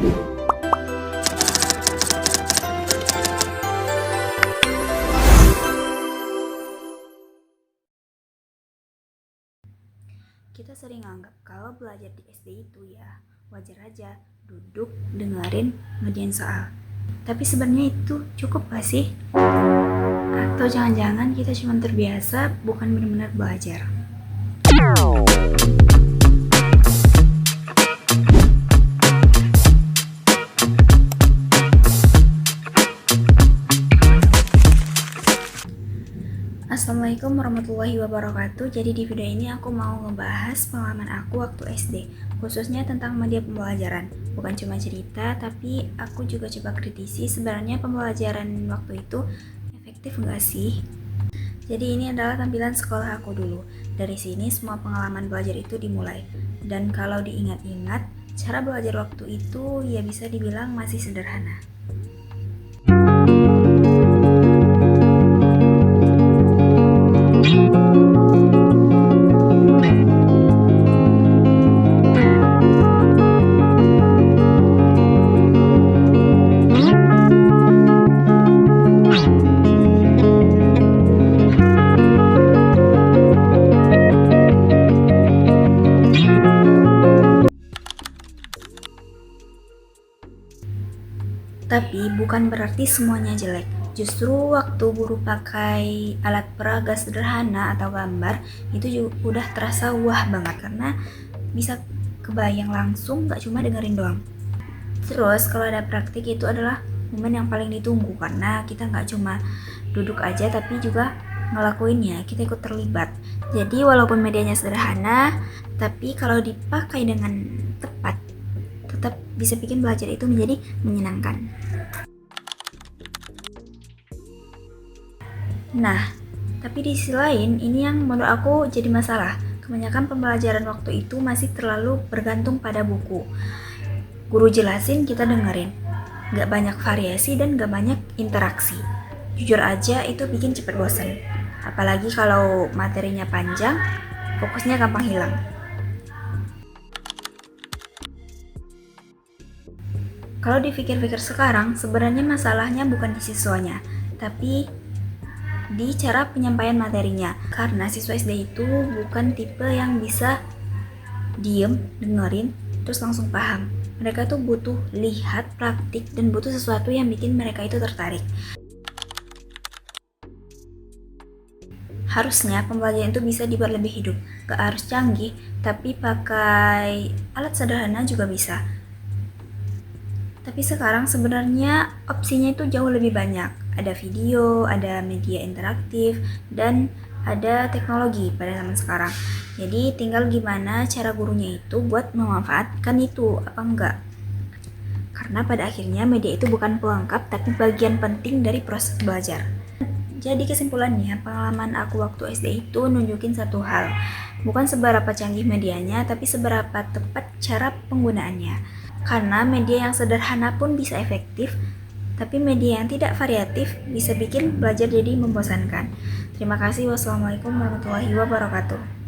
Kita sering anggap kalau belajar di SD itu ya wajar aja, duduk, dengerin, ngerjain soal. Tapi sebenarnya itu cukup gak sih? Atau jangan-jangan kita cuma terbiasa, bukan benar-benar belajar? Assalamualaikum warahmatullahi wabarakatuh. Jadi di video ini aku mau ngebahas pengalaman aku waktu SD, khususnya tentang media pembelajaran. Bukan cuma cerita, tapi aku juga coba kritisi sebenarnya pembelajaran waktu itu efektif nggak sih? Jadi ini adalah tampilan sekolah aku dulu. Dari sini semua pengalaman belajar itu dimulai. Dan kalau diingat-ingat, cara belajar waktu itu ya bisa dibilang masih sederhana. Tapi bukan berarti semuanya jelek. Justru waktu guru pakai alat peraga sederhana atau gambar, itu juga udah terasa wah banget karena bisa kebayang langsung, gak cuma dengerin doang. Terus kalau ada praktik itu adalah momen yang paling ditunggu karena kita gak cuma duduk aja tapi juga ngelakuinnya, kita ikut terlibat. Jadi walaupun medianya sederhana, tapi kalau dipakai dengan tepat, tetap bisa bikin belajar itu menjadi menyenangkan. Nah, tapi di sisi lain, ini yang menurut aku jadi masalah. Kebanyakan pembelajaran waktu itu masih terlalu bergantung pada buku. Guru jelasin, kita dengerin. Gak banyak variasi dan gak banyak interaksi. Jujur aja, itu bikin cepet bosan. Apalagi kalau materinya panjang, fokusnya gampang hilang. Kalau dipikir-pikir sekarang, sebenarnya masalahnya bukan di siswanya, tapi di cara penyampaian materinya. Karena siswa SD itu bukan tipe yang bisa diem, dengerin, terus langsung paham. Mereka tuh butuh lihat, praktik, dan butuh sesuatu yang bikin mereka itu tertarik. Harusnya pembelajaran itu bisa dibuat lebih hidup. Gak harus canggih, tapi pakai alat sederhana juga bisa. Tapi sekarang sebenarnya opsinya itu jauh lebih banyak. Ada video, ada media interaktif, dan ada teknologi pada zaman sekarang. Jadi tinggal gimana cara gurunya itu buat memanfaatkan itu apa enggak. Karena pada akhirnya media itu bukan pelengkap tapi bagian penting dari proses belajar. Jadi kesimpulannya, pengalaman aku waktu SD itu nunjukin satu hal. Bukan seberapa canggih medianya, tapi seberapa tepat cara penggunaannya. Karena media yang sederhana pun bisa efektif, tapi media yang tidak variatif bisa bikin belajar jadi membosankan. Terima kasih. Wassalamualaikum warahmatullahi wabarakatuh.